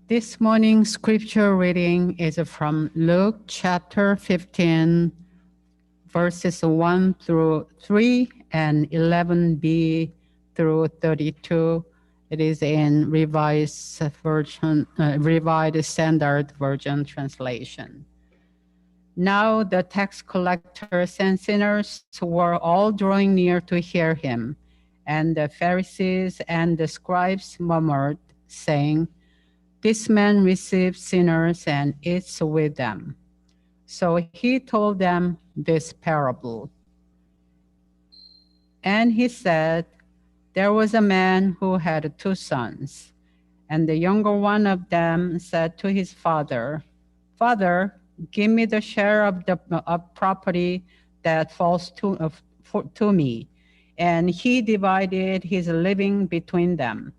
This morning's scripture reading is from Luke chapter 15, verses 1 through 3 and 11b through 32. It is in Revised Standard Version translation. Now the tax collectors and sinners were all drawing near to hear him, and the Pharisees and the scribes murmured, saying, "This man receives sinners and eats with them." So he told them this parable. And he said, "There was a man who had two sons, and the younger one of them said to his father, 'Father, give me the share of the property that falls to me.' And he divided his living between them.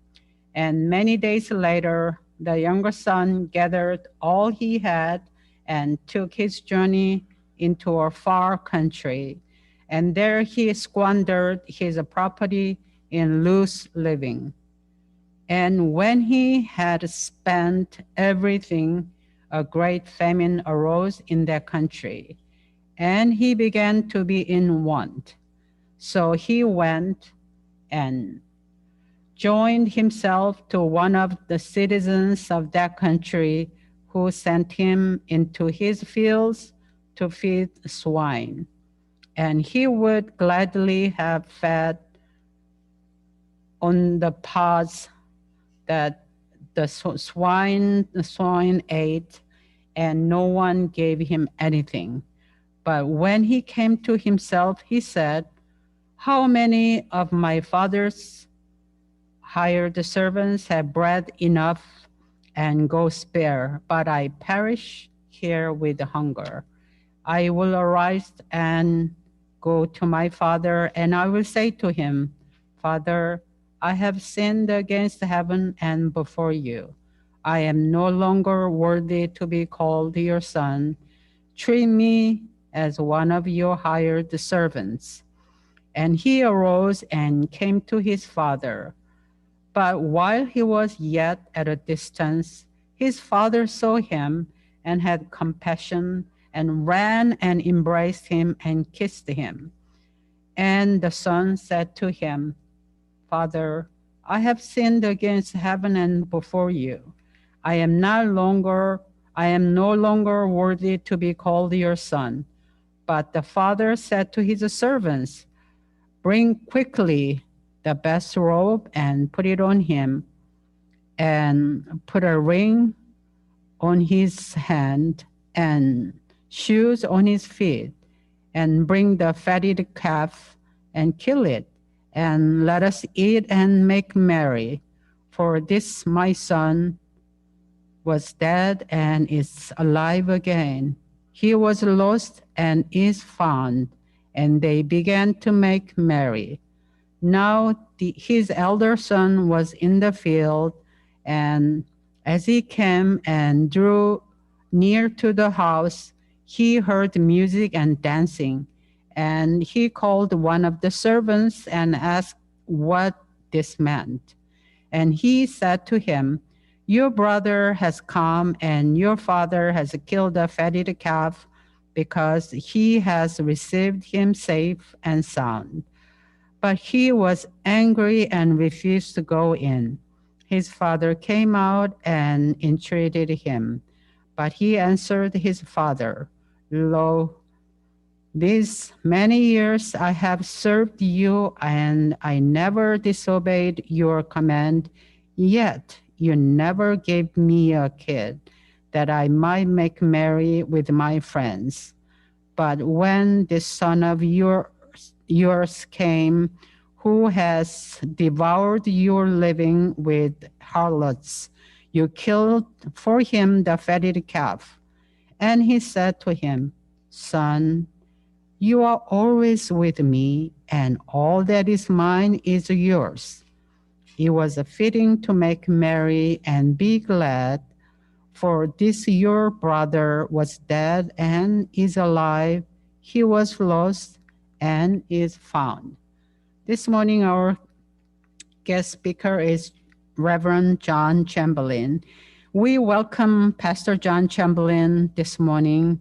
And many days later, the younger son gathered all he had and took his journey into a far country. And there he squandered his property in loose living. And when he had spent everything, a great famine arose in that country, and he began to be in want. So he went and joined himself to one of the citizens of that country, who sent him into his fields to feed swine. And he would gladly have fed on the pods that the swine ate, and no one gave him anything. But when he came to himself, he said, "How many of my father's hired servants have bread enough and go spare, but I perish here with hunger. I will arise and go to my father, and I will say to him, Father, I have sinned against heaven and before you. I am no longer worthy to be called your son. Treat me as one of your hired servants." And he arose and came to his father. But while he was yet at a distance, his father saw him and had compassion, and ran and embraced him and kissed him. And the son said to him, "Father, I have sinned against heaven and before you. I am no longer worthy to be called your son." But the father said to his servants, "Bring quickly the best robe and put it on him, and put a ring on his hand and shoes on his feet, and bring the fatted calf and kill it, and let us eat and make merry. For this my son was dead and is alive again. He was lost and is found." And they began to make merry. Now his elder son was in the field, and as he came and drew near to the house, he heard music and dancing. And he called one of the servants and asked what this meant. And he said to him, "Your brother has come, and your father has killed the fatted calf, because he has received him safe and sound." But he was angry and refused to go in. His father came out and entreated him. But he answered his father, "Lo, these many years I have served you, and I never disobeyed your command, yet you never gave me a kid that I might make merry with my friends. But when this son of yours came, who has devoured your living with harlots, you killed for him the fatted calf." And he said to him, "Son, you are always with me, and all that is mine is yours." It was fitting to make merry and be glad, for this your brother was dead and is alive. He was lost and is found. This morning, our guest speaker is Reverend John Chamberlain. We welcome Pastor John Chamberlain this morning.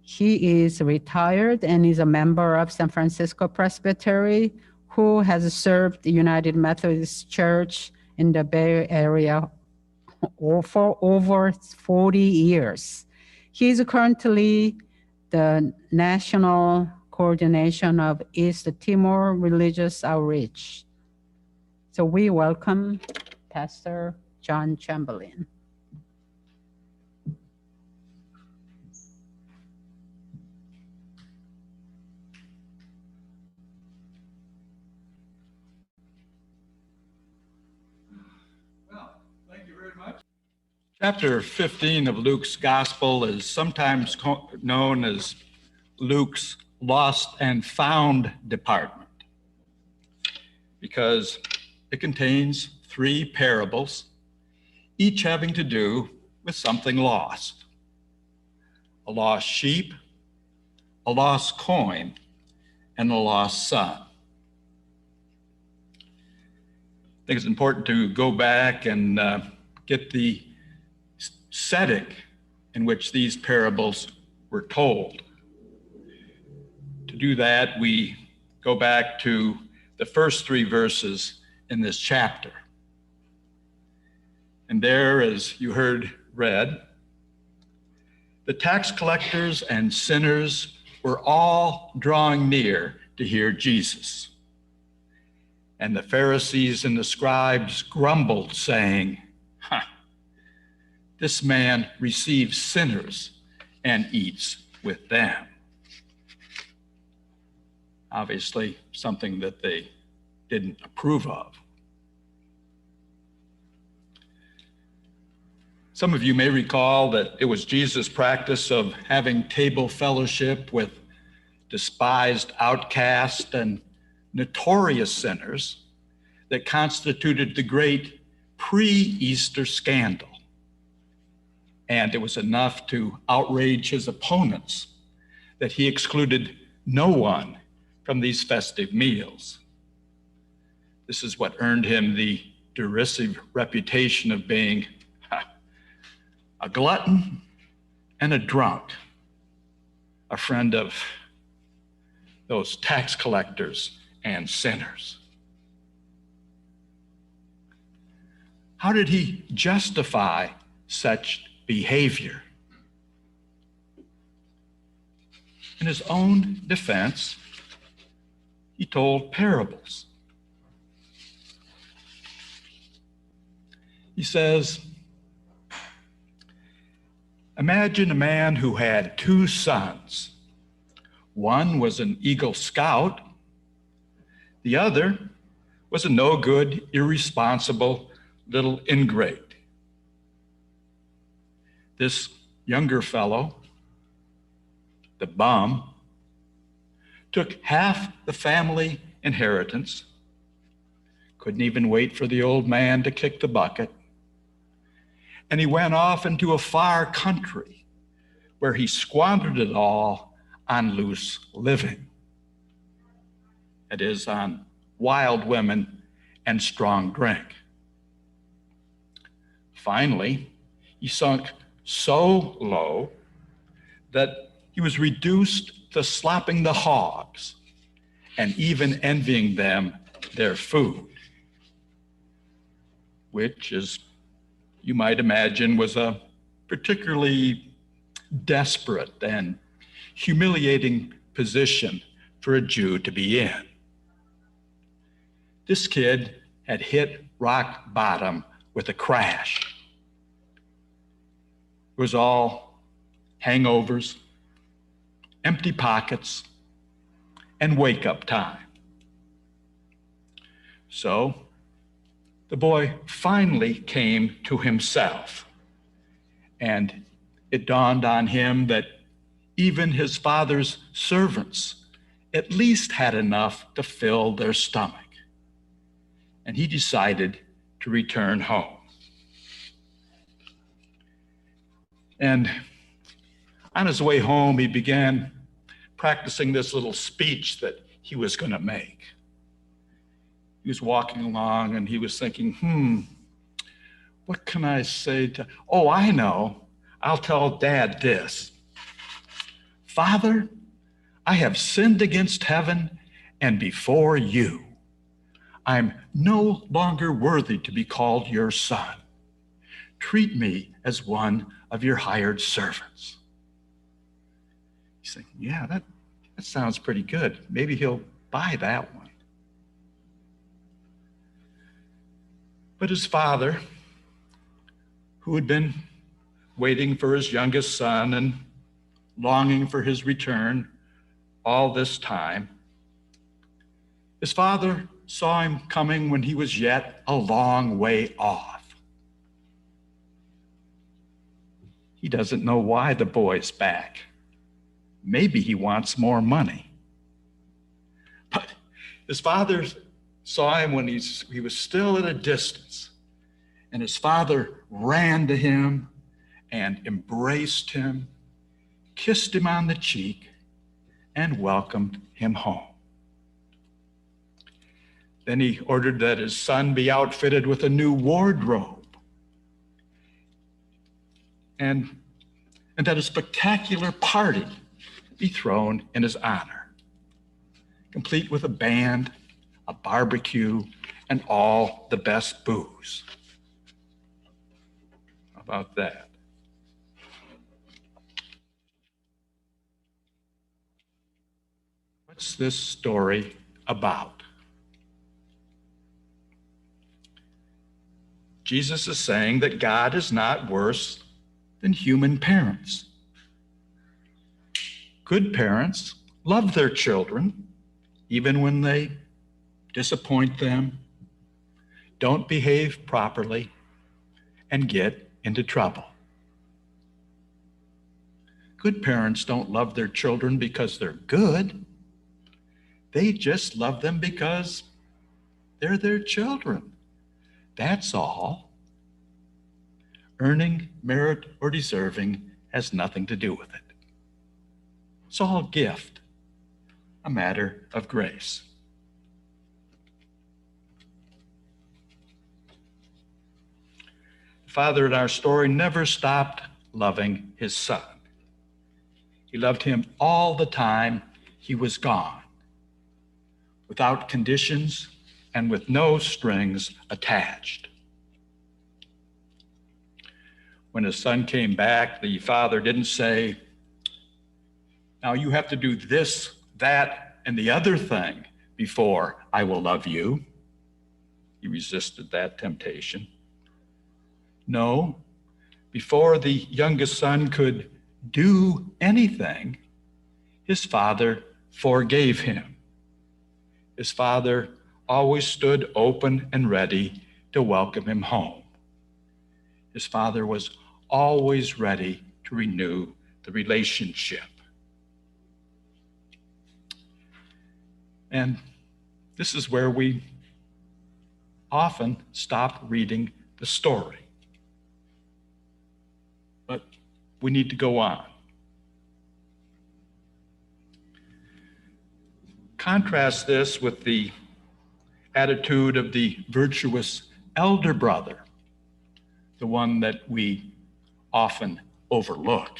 He is retired and is a member of San Francisco Presbytery who has served the United Methodist Church in the Bay Area for over 40 years. He is currently the National Coordination of East Timor Religious Outreach. So we welcome Pastor John Chamberlain. Chapter 15 of Luke's Gospel is sometimes known as Luke's Lost and Found department because it contains 3 parables, each having to do with something lost: a lost sheep, a lost coin, and a lost son. I think it's important to go back and get the setting in which these parables were told. To do that, we go back to the first 3 verses in this chapter. And there, as you heard read, the tax collectors and sinners were all drawing near to hear Jesus. And the Pharisees and the scribes grumbled, saying, "This man receives sinners and eats with them." Obviously, something that they didn't approve of. Some of you may recall that it was Jesus' practice of having table fellowship with despised outcasts and notorious sinners that constituted the great pre-Easter scandal. And it was enough to outrage his opponents that he excluded no one from these festive meals. This is what earned him the derisive reputation of being a glutton and a drunk, a friend of those tax collectors and sinners. How did he justify such behavior? In his own defense, he told parables. He says, imagine a man who had 2 sons. One was an Eagle Scout. The other was a no-good, irresponsible little ingrate. This younger fellow, the bum, took half the family inheritance, couldn't even wait for the old man to kick the bucket, and he went off into a far country where he squandered it all on loose living. That is, on wild women and strong drink. Finally, he sunk so low that he was reduced to slopping the hogs and even envying them their food, which, as you might imagine, was a particularly desperate and humiliating position for a Jew to be in. This kid had hit rock bottom with a crash. It was all hangovers, empty pockets, and wake-up time. So the boy finally came to himself, and it dawned on him that even his father's servants at least had enough to fill their stomach. And he decided to return home. And on his way home, he began practicing this little speech that he was going to make. He was walking along and he was thinking, what can I say to, oh, I know. I'll tell Dad this. Father, I have sinned against heaven and before you. I'm no longer worthy to be called your son. Treat me as one of your hired servants. He's thinking, yeah, that sounds pretty good. Maybe he'll buy that one. But his father, who had been waiting for his youngest son and longing for his return all this time, his father saw him coming when he was yet a long way off. He doesn't know why the boy's back. Maybe he wants more money. But his father saw him when he was still at a distance, and his father ran to him and embraced him, kissed him on the cheek, and welcomed him home. Then he ordered that his son be outfitted with a new wardrobe and that a spectacular party be thrown in his honor, complete with a band, a barbecue, and all the best booze. How about that? What's this story about? Jesus is saying that God is not worse than human parents. Good parents love their children, even when they disappoint them, don't behave properly, and get into trouble. Good parents don't love their children because they're good. They just love them because they're their children. That's all. Earning, merit, or deserving has nothing to do with it. It's all gift, a matter of grace. The father in our story never stopped loving his son. He loved him all the time he was gone, without conditions and with no strings attached. When his son came back, the father didn't say, now you have to do this, that, and the other thing before I will love you. He resisted that temptation. No, before the youngest son could do anything, his father forgave him. His father always stood open and ready to welcome him home. His father was always ready to renew the relationship. And this is where we often stop reading the story. But we need to go on. Contrast this with the attitude of the virtuous elder brother, the one that we often overlook.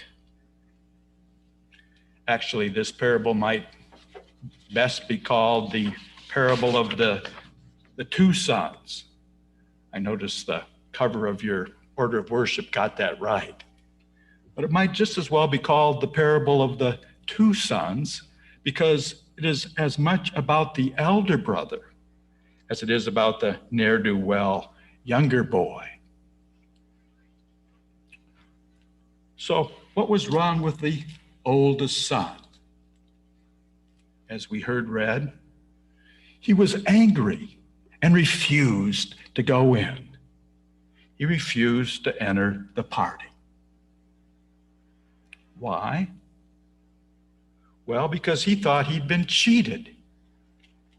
Actually, this parable might best be called the parable of the two sons. I noticed the cover of your order of worship got that right. But it might just as well be called the parable of the two sons, because it is as much about the elder brother as it is about the ne'er-do-well younger boy. So what was wrong with the oldest son? As we heard read, he was angry and refused to go in. He refused to enter the party. Why? Well, because he thought he'd been cheated.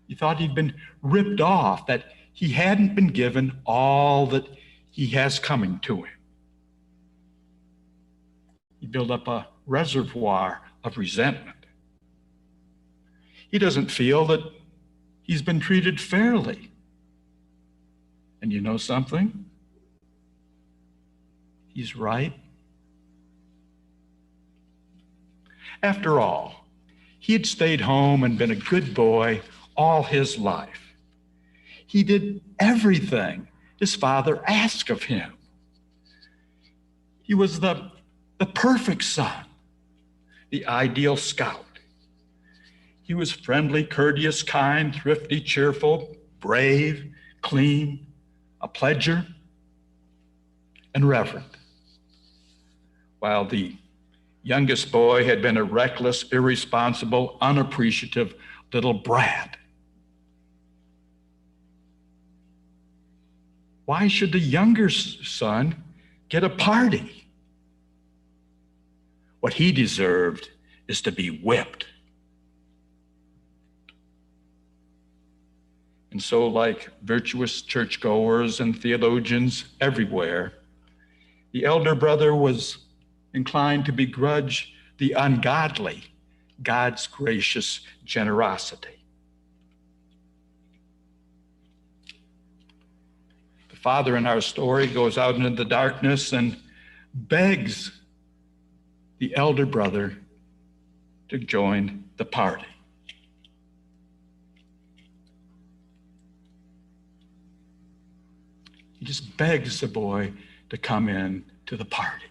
He thought he'd been ripped off, that he hadn't been given all that he has coming to him. He built up a reservoir of resentment. He doesn't feel that he's been treated fairly. And you know something? he's right. After all, he had stayed home and been a good boy all his life. He did everything his father asked of him. He was the perfect son, the ideal scout. He was friendly, courteous, kind, thrifty, cheerful, brave, clean, a pledger, and reverent. While the youngest boy had been a reckless, irresponsible, unappreciative little brat. Why should the younger son get a party? What he deserved is to be whipped. And so, like virtuous churchgoers and theologians everywhere, the elder brother was inclined to begrudge the ungodly God's gracious generosity. The father in our story goes out into the darkness and begs the elder brother to join the party. He just begs the boy to come in to the party.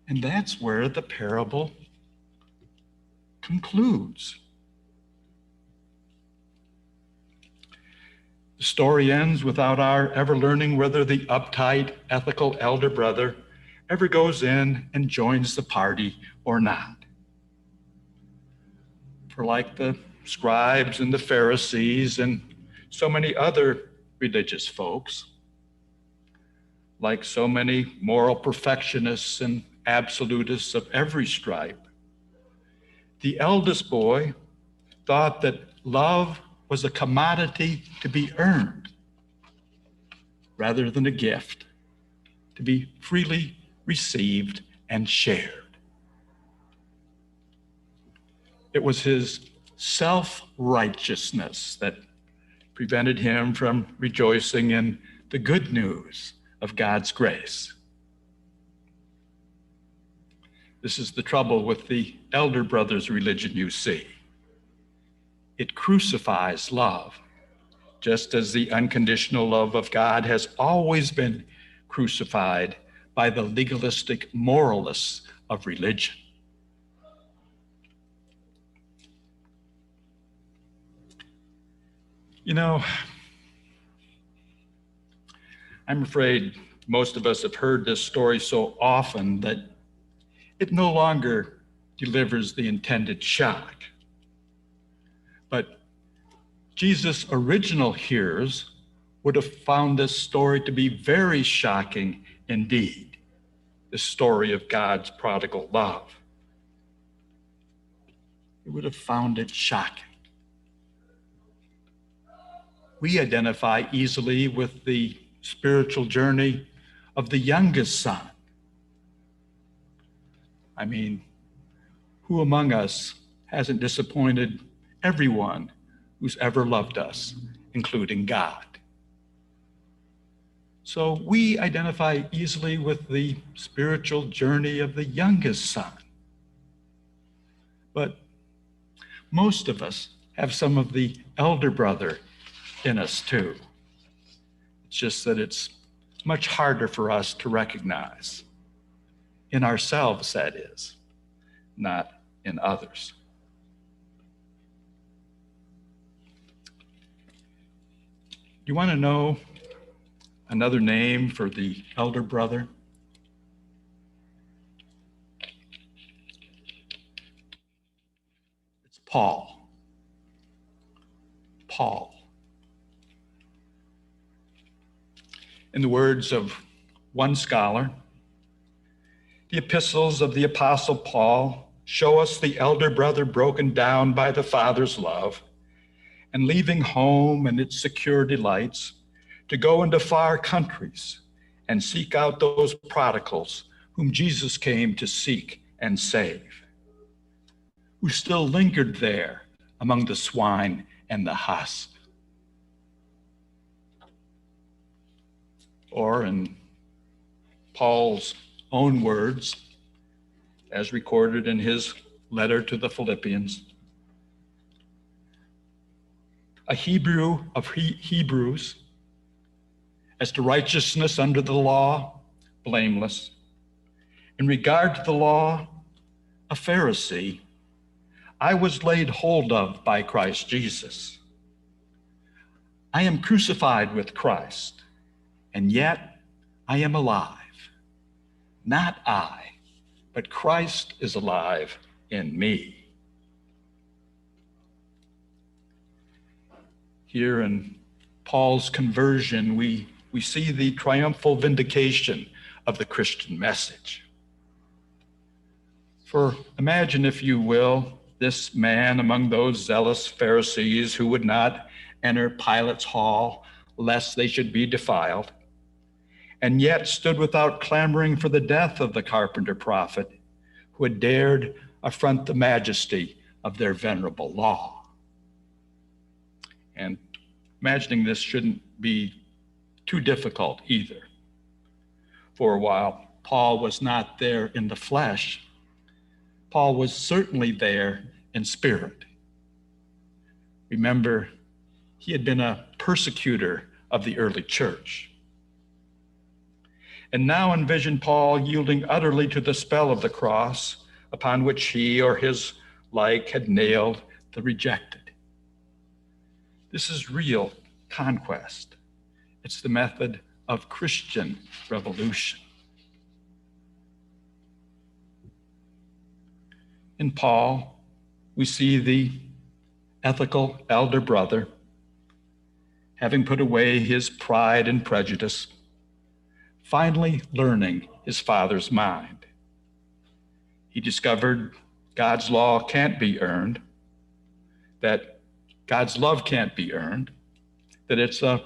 And that's where the parable concludes. The story ends without our ever learning whether the uptight, ethical elder brother ever goes in and joins the party or not. For like the scribes and the Pharisees and so many other religious folks, like so many moral perfectionists and absolutists of every stripe, the eldest boy thought that love was a commodity to be earned rather than a gift to be freely received and shared. It was his self-righteousness that prevented him from rejoicing in the good news of God's grace. This is the trouble with the elder brother's religion, you see. It crucifies love, just as the unconditional love of God has always been crucified by the legalistic moralists of religion. You know, I'm afraid most of us have heard this story so often that it no longer delivers the intended shock. But Jesus' original hearers would have found this story to be very shocking indeed, the story of God's prodigal love. They would have found it shocking. We identify easily with the spiritual journey of the youngest son. I mean, who among us hasn't disappointed everyone who's ever loved us, including God? So we identify easily with the spiritual journey of the youngest son. But most of us have some of the elder brother in us too. It's just that it's much harder for us to recognize. In ourselves, that is, not in others. You want to know another name for the elder brother? It's Paul. Paul. In the words of one scholar, the epistles of the Apostle Paul show us the elder brother broken down by the father's love and leaving home and its secure delights to go into far countries and seek out those prodigals whom Jesus came to seek and save, who still lingered there among the swine and the husk. or in Paul's own words, as recorded in his letter to the Philippians, a Hebrew of Hebrews, as to righteousness under the law, blameless. In regard to the law, a Pharisee, I was laid hold of by Christ Jesus. I am crucified with Christ, and yet I am alive. Not I, but Christ is alive in me. Here in Paul's conversion, we see the triumphal vindication of the Christian message. For imagine, if you will, this man among those zealous Pharisees who would not enter Pilate's hall lest they should be defiled, and yet stood without clamoring for the death of the carpenter prophet who had dared affront the majesty of their venerable law. And imagining this shouldn't be too difficult either. For while Paul was not there in the flesh, Paul was certainly there in spirit. Remember, he had been a persecutor of the early church. And now envision Paul yielding utterly to the spell of the cross upon which he or his like had nailed the rejected. This is real conquest. It's the method of Christian revolution. In Paul, we see the ethical elder brother, having put away his pride and prejudice, finally learning his father's mind. He discovered God's law can't be earned, that God's love can't be earned, that it's a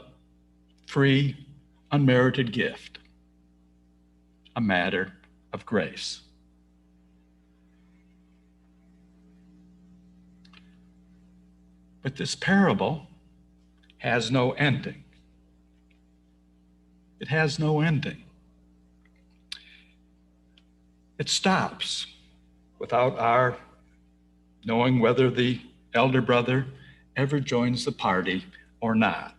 free, unmerited gift, a matter of grace. But this parable has no ending. It has no ending. It stops without our knowing whether the elder brother ever joins the party or not.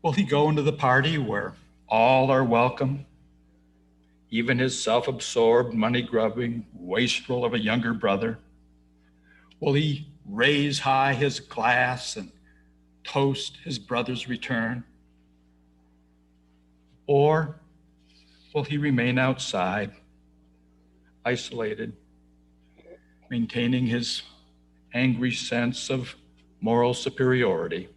Will he go into the party where all are welcome, even his self-absorbed, money-grubbing wastrel of a younger brother? Will he raise high his glass and toast his brother's return? Or will he remain outside, isolated, maintaining his angry sense of moral superiority,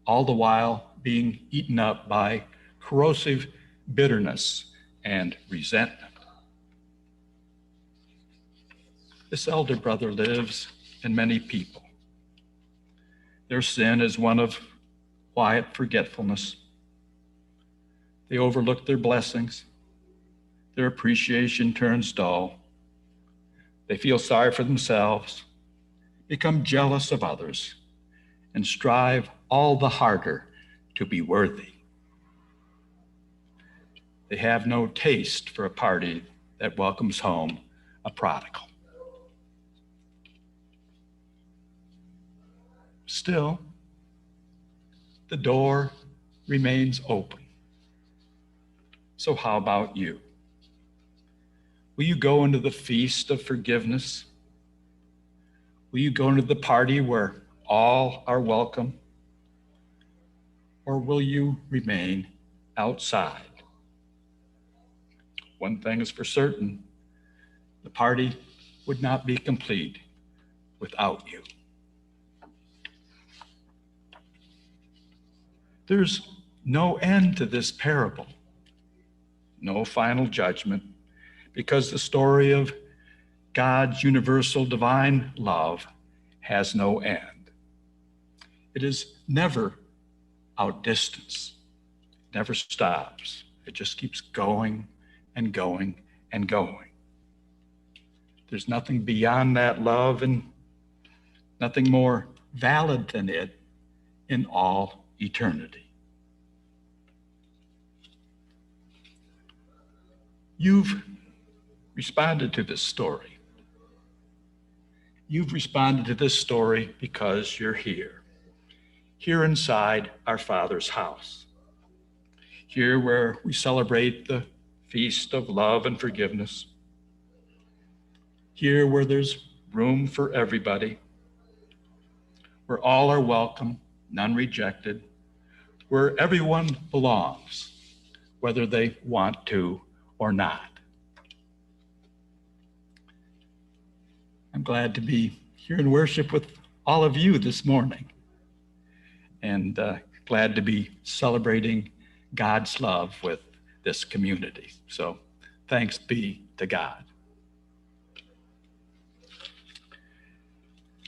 all the while being eaten up by corrosive bitterness and resentment? This elder brother lives in many people. Their sin is one of quiet forgetfulness. They overlook their blessings. Their appreciation turns dull. They feel sorry for themselves, become jealous of others, and strive all the harder to be worthy. They have no taste for a party that welcomes home a prodigal. Still, the door remains open. So how about you? Will you go into the feast of forgiveness? Will you go into the party where all are welcome? Or will you remain outside? One thing is for certain, the party would not be complete without you. There's no end to this parable, no final judgment, because the story of God's universal divine love has no end. It is never outdistanced, never stops. It just keeps going and going and going. There's nothing beyond that love and nothing more valid than it in all eternity. You've responded to this story. You've responded to this story because you're here inside our Father's house, here where we celebrate the feast of love and forgiveness, here where there's room for everybody, where all are welcome, none rejected, where everyone belongs, whether they want to or not. I'm glad to be here in worship with all of you this morning, and glad to be celebrating God's love with this community. So thanks be to God.